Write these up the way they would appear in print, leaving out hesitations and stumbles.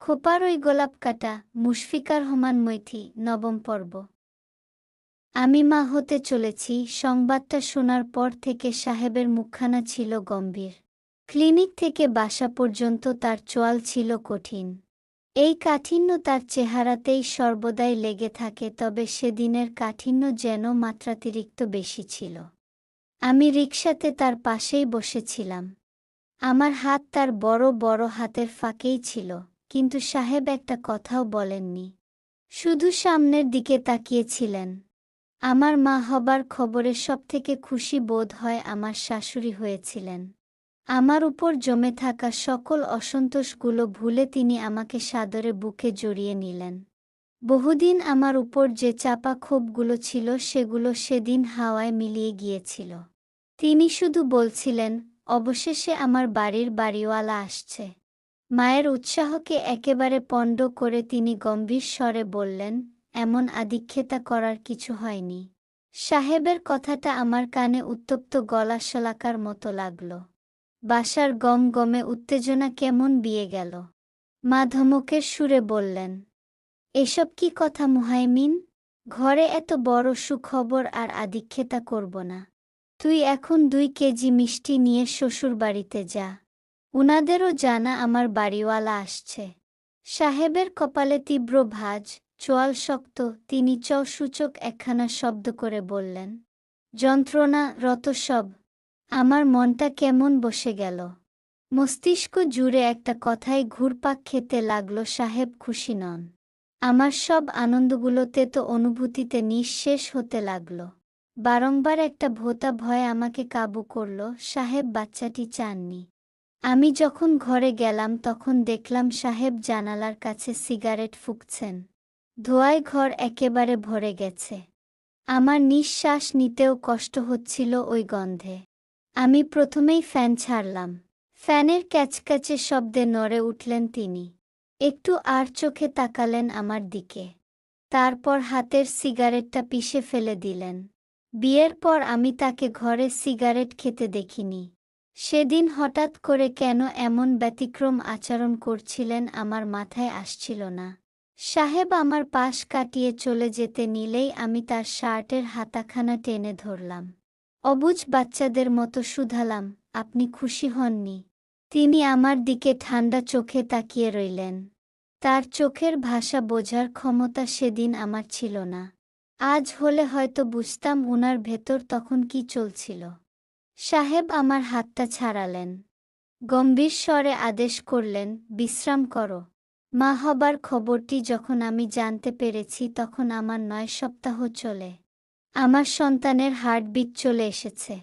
খোপার ওই গোলাপকাটা, মুশফিকা রহমান মৈথি, নবম পর্ব। আমি মা হতে চলেছি সংবাদটা শোনার পর থেকে সাহেবের মুখখানা ছিল গম্ভীর। ক্লিনিক থেকে বাসা পর্যন্ত তার চোয়াল ছিল কঠিন। এই কাঠিন্য তার চেহারাতেই সর্বদাই লেগে থাকে, তবে সেদিনের কাঠিন্য যেন মাত্রাতিরিক্ত বেশি ছিল। আমি রিকশাতে তার পাশেই বসেছিলাম। আমার হাত তার বড় বড় হাতের ফাঁকেই ছিল, কিন্তু সাহেব একটা কথাও বলেননি। শুধু সামনের দিকে তাকিয়েছিলেন। আমার মা হবার খবরে সবথেকে খুশি বোধ হয় আমার শাশুড়ি হয়েছিলেন। আমার উপর জমে থাকা সকল অসন্তোষগুলো ভুলে তিনি আমাকে সাদরে বুকে জড়িয়ে নিলেন। বহুদিন আমার উপর যে চাপা ক্ষোভগুলো ছিল সেগুলো সেদিন হাওয়ায় মিলিয়ে গিয়েছিল। তিনি শুধু বলছিলেন, অবশেষে আমার বাড়ির বাড়িওয়ালা আসছে। মায়ের উৎসাহকে একেবারে পণ্ড করে তিনি গম্ভীর স্বরে বললেন, এমন আদিক্ষেতা করার কিছু হয়নি। সাহেবের কথাটা আমার কানে উত্তপ্ত গলাশলাকার মতো লাগল। বাসার গমগমে উত্তেজনা কেমন বিয়ে গেল। মা ধমকের সুরে বললেন, এসব কি কথা মুহাইমিন? ঘরে এত বড় সুখবর আর আদিক্ষেতা করব না। তুই এখন 2 কেজি মিষ্টি নিয়ে শ্বশুরবাড়িতে যা। উনাদেরও জানা আমার বাড়িওয়ালা আসছে। সাহেবের কপালে তীব্র ভাঁজ, চোয়াল শক্ত, তিনি চ-সূচক একখানা শব্দ করে বললেন, যন্ত্রণা রতসব। আমার মনটা কেমন বসে গেল। মস্তিষ্ক জুড়ে একটা কথাই ঘুরপাক খেতে লাগল, সাহেব খুশি নন। আমার সব আনন্দগুলোতে তো অনুভূতিতে নিঃশেষ হতে লাগল। বারংবার একটা ভোঁতা ভয় আমাকে কাবু করল, সাহেব বাচ্চাটি চাননি। আমি যখন ঘরে গেলাম তখন দেখলাম সাহেব জানালার কাছে সিগারেট ফুঁকছেন। ধোঁয়ায় ঘর একেবারে ভরে গেছে। আমার নিঃশ্বাস নিতেও কষ্ট হচ্ছিল ওই গন্ধে। আমি প্রথমেই ফ্যান ছাড়লাম। ফ্যানের ক্যাচক্যাচে শব্দে নড়ে উঠলেন তিনি। একটু আর চোখে তাকালেন আমার দিকে। তারপর হাতের সিগারেটটা পিষে ফেলে দিলেন। বিয়ের পর আমি তাকে ঘরে সিগারেট খেতে দেখিনি। সেদিন হঠাৎ করে কেন এমন ব্যতিক্রম আচরণ করছিলেন আমার মাথায় আসছিল না। সাহেব আমার পাশ কাটিয়ে চলে যেতে নিলেই আমি তার শার্টের হাতাখানা টেনে ধরলাম। অবুঝ বাচ্চাদের মতো শুধালাম, আপনি খুশি হননি? তিনি আমার দিকে ঠান্ডা চোখে তাকিয়ে রইলেন। তার চোখের ভাষা বোঝার ক্ষমতা সেদিন আমার ছিল না। আজ হলে হয়তো বুঝতাম উনার ভেতর তখন কি চলছিল। সাহেব আমার হাতটা ছাড়ালেন। গম্ভীর স্বরে আদেশ করলেন, বিশ্রাম করো। মা হবার খবরটি যখন আমি জানতে পেরেছি তখন আমার 9 সপ্তাহ চলে। আমার সন্তানের হার্টবিট চলে এসেছে।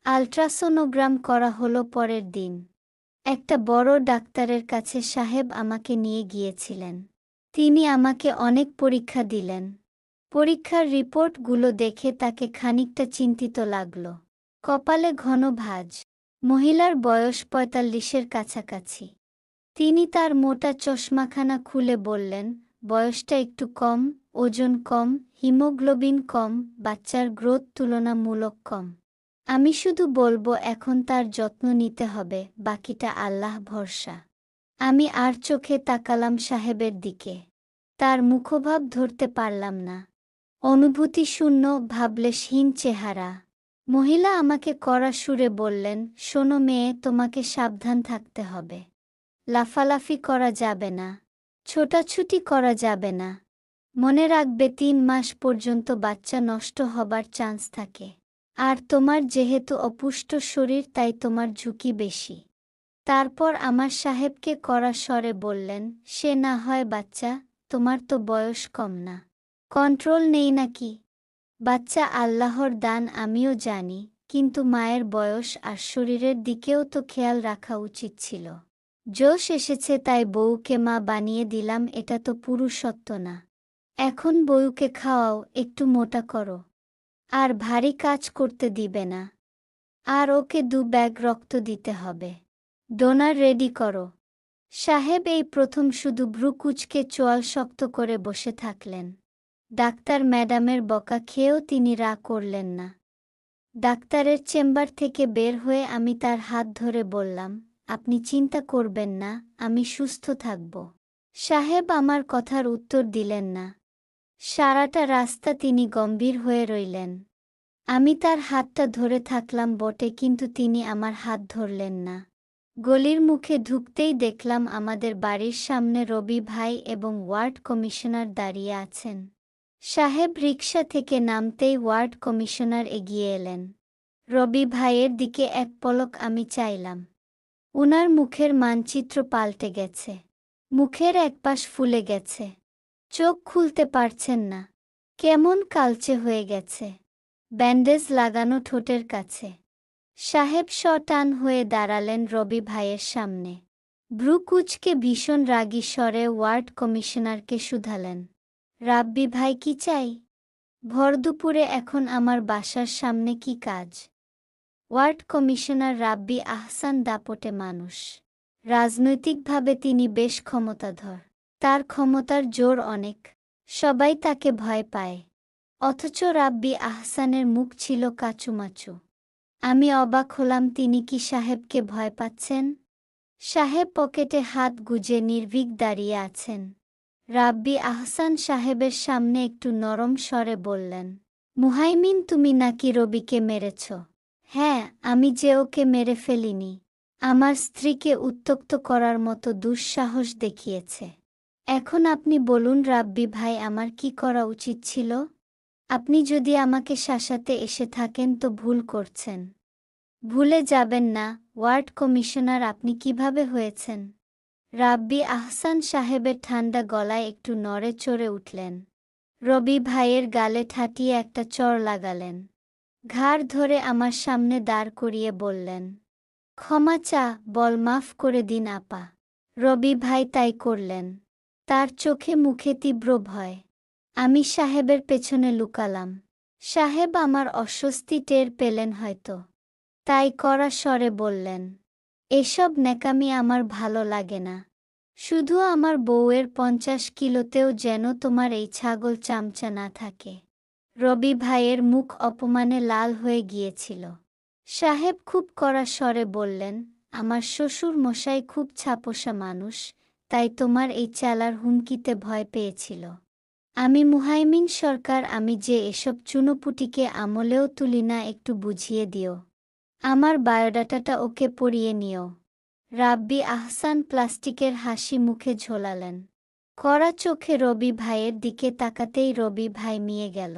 আল্ট্রাসোনোগ্রাম করা হলো পরের দিন। একটা বড় ডাক্তারের কাছে সাহেব আমাকে নিয়ে গিয়েছিলেন। তিনি আমাকে অনেক পরীক্ষা দিলেন। পরীক্ষার রিপোর্টগুলো দেখে তাকে খানিকটা চিন্তিত লাগল। কপালে ঘন ভাঁজ। মহিলার বয়স 45-এর কাছাকাছি। তিনি তার মোটা চশমাখানা খুলে বললেন, বয়সটা একটু কম, ওজন কম, হিমোগ্লোবিন কম, বাচ্চার গ্রোথ তুলনামূলক কম। আমি শুধু বলবো এখন তার যত্ন নিতে হবে, বাকিটা আল্লাহ ভরসা। আমি আর চোখে তাকালাম সাহেবের দিকে। তার মুখভাব ধরতে পারলাম না। অনুভূতিশূন্য, ভাবলেশহীন চেহারা। মহিলা আমাকে কড়া সুরে বললেন, শোনো মেয়ে, তোমাকে সাবধান থাকতে হবে। লাফালাফি করা যাবে না। ছোটাছুটি করা যাবে না। মনে রাখবে 3 মাস পর্যন্ত বাচ্চা নষ্ট হবার চান্স থাকে। আর তোমার যেহেতু অপুষ্ট শরীর তাই তোমার ঝুঁকি বেশি। তারপর আমার সাহেবকে কড়া স্বরে বললেন, সে না হয় বাচ্চা, তোমার তো বয়স কম না। কন্ট্রোল নেই নাকি? বাচ্চা আল্লাহর দান আমিও জানি, কিন্তু মায়ের বয়স আর শরীরের দিকেও তো খেয়াল রাখা উচিত ছিল। জোশ এসেছে তাই বউকে মা বানিয়ে দিলাম, এটা তো পুরুষত্ব না। এখন বউকে খাওয়াও, একটু মোটা করো। আর ভারী কাজ করতে দিবে না। আর ওকে 2 ব্যাগ রক্ত দিতে হবে। ডোনার রেডি করো। সাহেব এই প্রথম শুধু ভ্রু কুঁচকে চোয়াল শক্ত করে বসে থাকলেন। ডাক্তার ম্যাডামের বকা খেয়েও তিনি রাগ করলেন না। ডাক্তারের চেম্বার থেকে বের হয়ে আমি তার হাত ধরে বললাম, আপনি চিন্তা করবেন না, আমি সুস্থ থাকব। সাহেব আমার কথার উত্তর দিলেন না। সারাটা রাস্তা তিনি গম্ভীর হয়ে রইলেন। আমি তার হাতটা ধরে থাকলাম বটে, কিন্তু তিনি আমার হাত ধরলেন না। গলির মুখে ঢুকতেই দেখলাম আমাদের বাড়ির সামনে রবি ভাই এবং ওয়ার্ড কমিশনার দাঁড়িয়ে আছেন। সাহেব রিকশা থেকে নামতেই ওয়ার্ড কমিশনার এগিয়ে এলেন। রবি ভাইয়ের দিকে এক পলক আমি চাইলাম। উনার মুখের মানচিত্র পাল্টে গেছে। মুখের একপাশ ফুলে গেছে। চোখ খুলতে পারছেন না। কেমন কালচে হয়ে গেছে। ব্যান্ডেজ লাগানো ঠোঁটের কাছে। সাহেব টান হয়ে দাঁড়ালেন রবি ভাইয়ের সামনে। ভ্রু কুঁচকে ভীষণ রাগী স্বরে ওয়ার্ড কমিশনারকে শুধালেন, রাব্বি ভাই কি চাই? ভরদুপুরে এখন আমার বাসার সামনে কি কাজ? ওয়ার্ড কমিশনার রাব্বি আহসান দাপটে মানুষ। রাজনৈতিকভাবে তিনি বেশ ক্ষমতাধর। তার ক্ষমতার জোর অনেক। সবাই তাকে ভয় পায়। অথচ রাব্বি আহসানের মুখ ছিল কাচুমাচু। আমি অবাক হলাম, তিনি কি সাহেবকে ভয় পাচ্ছেন? সাহেব পকেটে হাত গুজে নির্ভীক দাঁড়িয়ে আছেন। রাব্বি আহসান সাহেবের সামনে একটু নরম স্বরে বললেন, মুহাইমিন, তুমি নাকি রবিকে মেরেছ? হ্যাঁ, আমি যে ওকে মেরে ফেলিনি। আমার স্ত্রীকে উত্ত্যক্ত করার মতো দুঃসাহস দেখিয়েছে। এখন আপনি বলুন রাব্বি ভাই, আমার কি করা উচিত ছিল? আপনি যদি আমাকে শাসাতে এসে থাকেন তো ভুল করছেন। ভুলে যাবেন না, ওয়ার্ড কমিশনার আপনি কিভাবে হয়েছেন। রাব্বি আহসান সাহেবের ঠান্ডা গলায় একটু নড়ে চড়ে উঠলেন। রবি ভাইয়ের গালে ঠাটিয়ে একটা চড় লাগালেন। ঘাড় ধরে আমার সামনে দাঁড় করিয়ে বললেন, ক্ষমা চা, বল মাফ করে দিন আপা। রবি ভাই তাই করলেন। তার চোখে মুখে তীব্র ভয়। আমি সাহেবের পেছনে লুকালাম। সাহেব আমার অস্বস্তি টের পেলেন হয়তো। তাই কড়া স্বরে বললেন, এসব ন্যাকামি আমার ভালো লাগে না। শুধু আমার বউয়ের 50 কিলোতেও যেন তোমার এই ছাগল চামচা না থাকে। রবি ভাইয়ের মুখ অপমানে লাল হয়ে গিয়েছিল। সাহেব খুব কড়া স্বরে বললেন, আমার শ্বশুর মশাই খুব ছাপোষা মানুষ, তাই তোমার এই চালার হুমকিতে ভয় পেয়েছিল। আমি মুহাইমিন সরকার, আমি যে এসব চুনোপুটিকে আমলেও তুলি না, একটু বুঝিয়ে দিও। আমার বায়োডাটাটা ওকে পড়িয়ে নিও। রাব্বি আহসান প্লাস্টিকের হাসি মুখে ঝোলালেন। কড়া চোখে রবি ভাইয়ের দিকে তাকাতেই রবি ভাই মিয়ে গেল।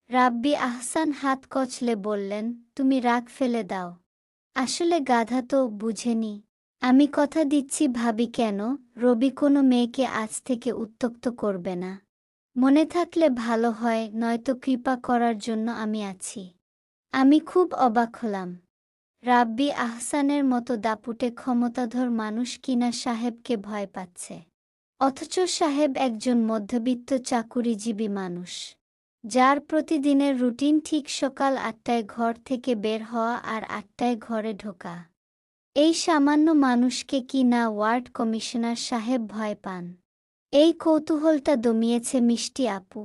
রাব্বি আহসান হাত কচলে বললেন, তুমি রাগ ফেলে দাও। আসলে গাধা তো, বুঝেনি। আমি কথা দিচ্ছি ভাবি কেন, রবি কোনো মেয়েকে আজ থেকে উত্ত্যক্ত করবে না। মনে থাকলে ভালো হয়, নয়তো কৃপা করার জন্য আমি আছি। আমি খুব অবাক হলাম। রাব্বি আহসানের মতো দাপুটে ক্ষমতাধর মানুষ কিনা সাহেবকে ভয় পাচ্ছে। অথচ সাহেব একজন মধ্যবিত্ত চাকুরিজীবী মানুষ, যার প্রতিদিনের রুটিন ঠিক সকাল 8টায় ঘর থেকে বের হওয়া আর 8টায় ঘরে ঢোকা। এই সামান্য মানুষকে কি না ওয়ার্ড কমিশনার সাহেব ভয় পান? এই কৌতূহলটা দমিয়েছে মিষ্টি আপু।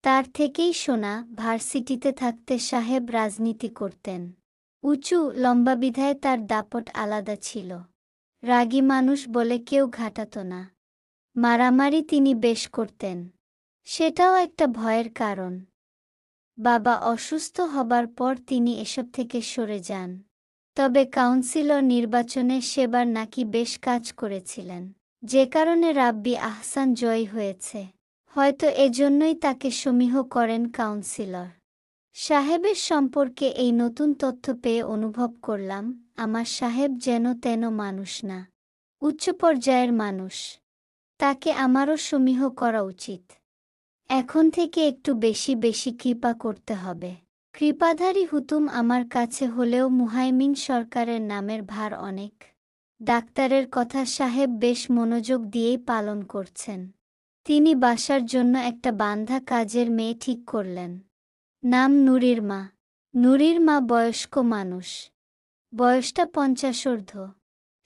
তার থেকেই শোনা, ভার্সিটিতে থাকতে সাহেব রাজনীতি করতেন। উঁচু লম্বা বিধায় তার দাপট আলাদা ছিল। রাগী মানুষ বলে কেউ ঘাটাত না। মারামারি তিনি বেশ করতেন। সেটাও একটা ভয়ের কারণ। বাবা অসুস্থ হবার পর তিনি এসব থেকে সরে যান। তবে কাউন্সিলর নির্বাচনে সেবার নাকি বেশ কাজ করেছিলেন, যে কারণে রাব্বি আহসান জয়ী হয়েছে। হয়তো এজন্যই তাকে সমীহ করেন কাউন্সিলর সাহেবের সম্পর্কে এই নতুন তথ্য পেয়ে অনুভব করলাম, আমার সাহেব যেন তেন মানুষ না, উচ্চ পর্যায়ের মানুষ। তাকে আমারও সমীহ করা উচিত। এখন থেকে একটু বেশি বেশি কৃপা করতে হবে। কৃপাধারী হুতুম আমার কাছে হলেও মুহাইমিন সরকারের নামের ভার অনেক। ডাক্তারের কথা সাহেব বেশ মনোযোগ দিয়েই পালন করছেন। তিনি বাসার জন্য একটা বান্ধা কাজের মেয়ে ঠিক করলেন। নাম নুরির মা। নুরির মা বয়স্ক মানুষ, বয়সটা 50 ঊর্ধ্ব।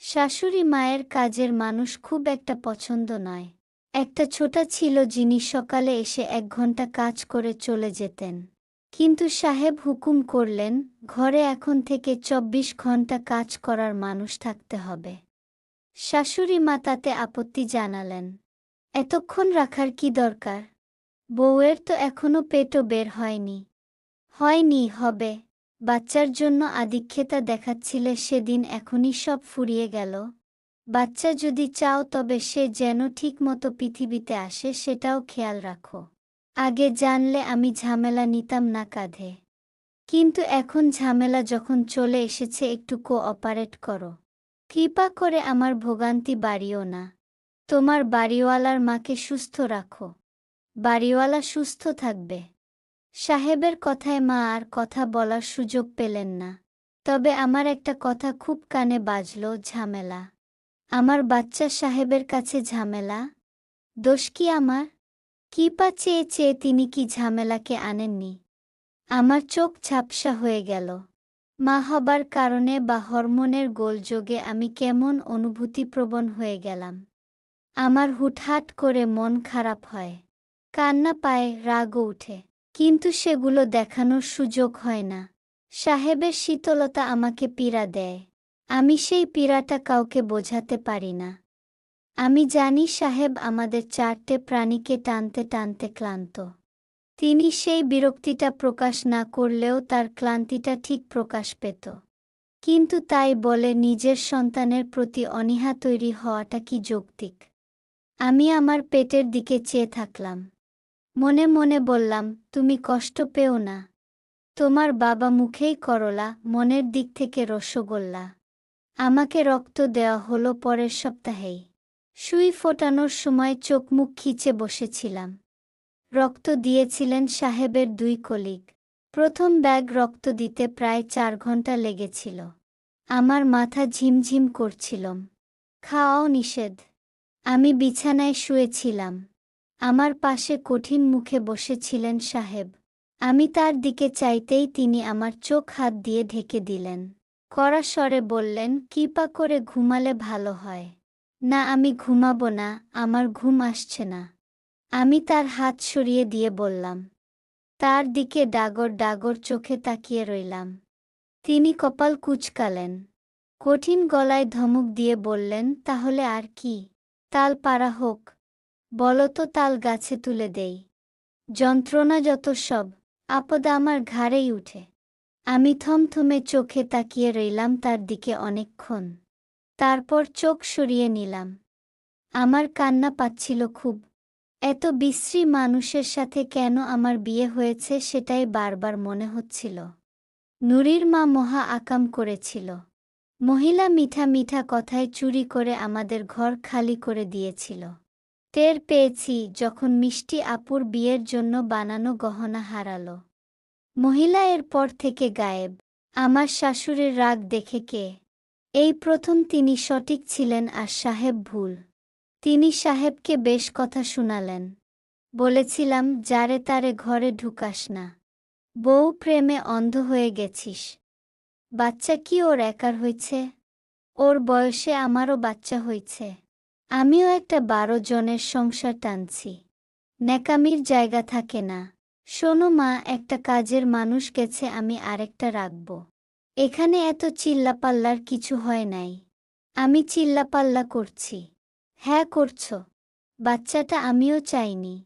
শাশুড়ি মায়ের কাজের মানুষ খুব একটা পছন্দ নয়। একটা ছোটা ছিল যিনি সকালে এসে 1 ঘন্টা কাজ করে চলে যেতেন। কিন্তু সাহেব হুকুম করলেন, ঘরে এখন থেকে 24 ঘন্টা কাজ করার মানুষ থাকতে হবে। শাশুড়ি মা তাতে আপত্তি জানালেন। এতক্ষণ রাখার কি দরকার? বউয়ের তো এখনো পেটও বের হয়নি। হয়নি, হবে। বাচ্চার জন্য আদিক্ষেতা দেখাচ্ছিলে সেদিন, এখনই সব ফুরিয়ে গেল। বাচ্চা যদি চাও তবে সে যেন ঠিকমতো পৃথিবীতে আসে সেটাও খেয়াল রাখো। আগে জানলে আমি ঝামেলা নিতাম না কাঁধে। কিন্তু এখন ঝামেলা যখন চলে এসেছে একটু কোঅপারেট করো। কৃপা করে আমার ভোগান্তি বাড়িও না। তোমার বাড়িওয়ালার মাকে সুস্থ রাখো। বাড়িওয়ালা সুস্থ থাকবে। সাহেবের কথায় মা আর কথা বলার সুযোগ পেলেন না। তবে আমার একটা কথা খুব কানে বাজল, ঝামেলা। আমার বাচ্চা সাহেবের কাছে ঝামেলা? দোষ কি আমার? কৃপা চেয়ে চেয়ে তিনি কি ঝামেলাকে আনেননি? আমার চোখ ঝাপসা হয়ে গেল। মা হবার কারণে বা হরমোনের গোলযোগে আমি কেমন অনুভূতিপ্রবণ হয়ে গেলাম। আমার হুটহাট করে মন খারাপ হয়, কান্না পায়, রাগও উঠে। কিন্তু সেগুলো দেখানোর সুযোগ হয় না। সাহেবের শীতলতা আমাকে পীড়া দেয়। আমি সেই পীড়াটা কাউকে বোঝাতে পারি না। আমি জানি সাহেব আমাদের চারটে প্রাণীকে টানতে টানতে ক্লান্ত। তিনি সেই বিরক্তিটা প্রকাশ না করলেও তার ক্লান্তিটা ঠিক প্রকাশ পেত। কিন্তু তাই বলে নিজের সন্তানের প্রতি অনীহা তৈরি হওয়াটা কি যৌক্তিক? আমি আমার পেটের দিকে চেয়ে থাকলাম। মনে মনে বললাম, তুমি কষ্ট পেও না। তোমার বাবা মুখেই করলা, মনের দিক থেকে রসগোল্লা। আমাকে রক্ত দেওয়া হলো পরের সপ্তাহেই। সুই ফোটানোর সময় চোখ মুখ খিচে বসেছিলাম। রক্ত দিয়েছিলেন সাহেবের 2 কলিগ। প্রথম ব্যাগ রক্ত দিতে প্রায় 4 ঘন্টা লেগেছিল। আমার মাথা ঝিমঝিম করছিলম। খাওয়াও নিষেধ। আমি বিছানায় শুয়েছিলাম। আমার পাশে কঠিন মুখে বসেছিলেন সাহেব। আমি তার দিকে চাইতেই তিনি আমার চোখ হাত দিয়ে ঢেকে দিলেন। কড়া স্বরে বললেন, কৃপা করে ঘুমালে ভালো হয়। না, আমি ঘুমাবো না, আমার ঘুম আসছে না। আমি তার হাত সরিয়ে দিয়ে বললাম। তার দিকে ডাগর ডাগর চোখে তাকিয়ে রইলাম। তিনি কপাল কুঁচকালেন। কঠিন গলায় ধমক দিয়ে বললেন, তাহলে আর কি? তাল পাড়া হোক। বলো তো তাল গাছে তুলে দেই। যন্ত্রণা যত সব আপদ আমার ঘাড়েই উঠে। আমি থমথমে চোখে তাকিয়ে রইলাম তার দিকে অনেকক্ষণ। তারপর চোখ সরিয়ে নিলাম। আমার কান্না পাচ্ছিল খুব। এত বিশ্রী মানুষের সাথে কেন আমার বিয়ে হয়েছে সেটাই বারবার মনে হচ্ছিল। নুরির মা মহা আকাম করেছিল। মহিলা মিঠা মিঠা কথায় চুরি করে আমাদের ঘর খালি করে দিয়েছিল। টের পেয়েছি যখন মিষ্টি আপুর বিয়ের জন্য বানানো গহনা হারালো। মহিলা এর পর থেকে গায়েব। আমার শাশুড়ির রাগ দেখে কে? এই প্রথম তিনি সঠিক ছিলেন আর সাহেব ভুল। তিনি সাহেবকে বেশ কথা শুনালেন। বলেছিলাম, যারে তারে ঘরে ঢুকাস না। বউ প্রেমে অন্ধ হয়ে গেছিস। বাচ্চা কি ওর একার হয়েছে? ওর বয়সে আমারও বাচ্চা হয়েছে। আমিও একটা 12 জনের সংসার টানছি। ন্যাকামির জায়গা থাকে না। শোনো মা, একটা কাজের মানুষ গেছে, আমি আরেকটা রাখব। এখানে এত চিল্লাপাল্লার কিছু হয় নাই। আমি চিল্লাপাল্লা করছি? হ্যাঁ করছ। বাচ্চাটা আমিও চাইনি।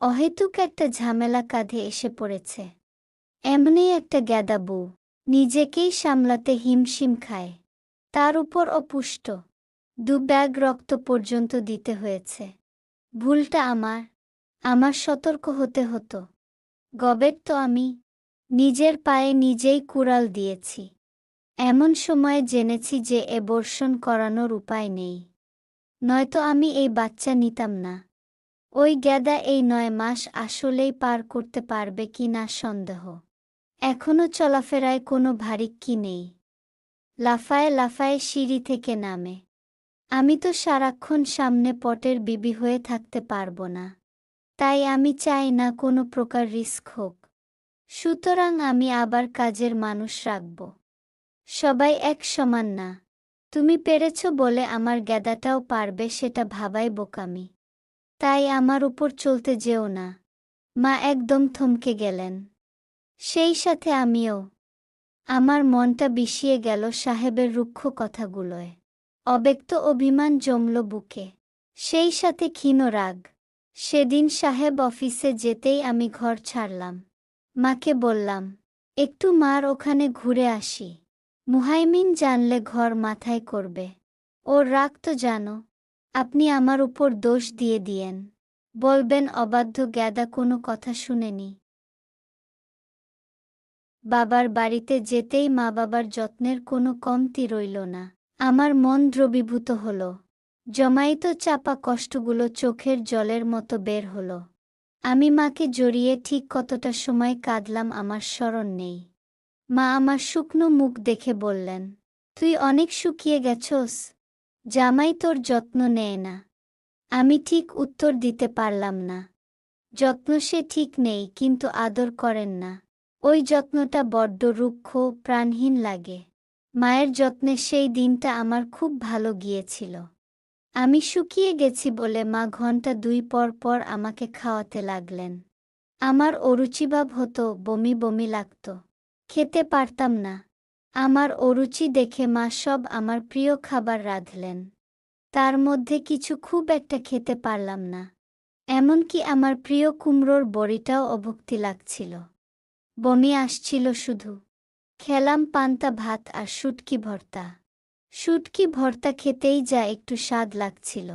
অহেতুক একটা ঝামেলা কাঁধে এসে পড়েছে। এমনি একটা গ্যাদা বউ, নিজেকেই সামলাতে হিমশিম খায়। তার উপর অপুষ্ট। 2 ব্যাগ রক্ত পর্যন্ত দিতে হয়েছে। ভুলটা আমার। আমার সতর্ক হতে হতো। গবেট তো আমি। নিজের পায়ে নিজেই কুড়াল দিয়েছি। এমন সময়ে জেনেছি যে অ্যাবর্শন করানোর উপায় নেই। নয়তো আমি এই বাচ্চা নিতাম না। ওই গ্যাদা এই 9 মাস আসলেই পার করতে পারবে কি না সন্দেহ। এখনো চলাফেরায় কোনো ভারিক্কি নেই। লাফায়ে লাফায়ে সিঁড়ি থেকে নামে। আমি তো সারাক্ষণ সামনে পটের বিবি হয়ে থাকতে পারবো না। তাই আমি চাই না কোনো প্রকার রিস্ক হোক। সুতরাং আমি আবার কাজের মানুষ রাখব। সবাই এক সমান না। তুমি পেরেছ বলে আমার গ্যাদাটাও পারবে সেটা ভাবাই বোকামি। তাই আমার উপর চলতে যেও না। মা একদম থমকে গেলেন। সেই সাথে আমিও। আমার মনটা বিষিয়ে গেল সাহেবের রুক্ষ কথাগুলোয়। অব্যক্ত অভিমান জমল বুকে। সেই সাথে ক্ষীণ রাগ। সেদিন সাহেব অফিসে যেতেই আমি ঘর ছাড়লাম। মাকে বললাম, একটু মার ওখানে ঘুরে আসি। মুহাইমিন জানলে ঘর মাথায় করবে। ওর রাগ তো জানো। আপনি আমার উপর দোষ দিয়ে দিয়েন। বলবেন অবাধ্য গ্যাদা কোনো কথা শুনেনি। বাবার বাড়িতে যেতেই মা বাবার যত্নের কোনো কমতি রইল না। আমার মন দ্রবীভূত হল। জমায়িত চাপা কষ্টগুলো চোখের জলের মতো বের হল। আমি মাকে জড়িয়ে ঠিক কতটা সময় কাঁদলাম আমার স্মরণ নেই। মা আমার শুকনো মুখ দেখে বললেন, তুই অনেক শুকিয়ে গেছস। জামাই তোর যত্ন নেয় না। আমি ঠিক উত্তর দিতে পারলাম না। যত্ন সে ঠিক নেই, কিন্তু আদর করেন না। ওই যত্নটা বড্ড রুক্ষ, প্রাণহীন লাগে। মায়ের যত্নে সেই দিনটা আমার খুব ভালো গিয়েছিল। আমি শুকিয়ে গেছি বলে মা ঘন্টা 2 পর পর আমাকে খাওয়াতে লাগলেন। আমার অরুচিভাব হতো, বমি বমি লাগত। খেতে পারতাম না। আমার অরুচি দেখে মা সব আমার প্রিয় খাবার রাঁধলেন। তার মধ্যে কিছু খুব একটা খেতে পারলাম না। এমনকি আমার প্রিয় কুমড়োর বড়িটাও অভুক্তি লাগছিল। বমি আসছিল শুধু। খেলাম পান্তা ভাত আর শুটকি ভর্তা। শুটকি ভর্তা খেতেই যা একটু স্বাদ লাগছিল।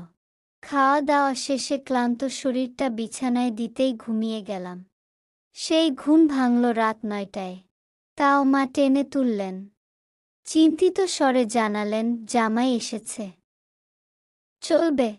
খাওয়া দাওয়া শেষে ক্লান্ত শরীরটা বিছানায় দিতেই ঘুমিয়ে গেলাম। সেই ঘুম ভাঙল রাত 9টায়। তাও মা টেনে তুললেন। চিন্তিত স্বরে জানালেন, জামাই এসেছে। চলবে।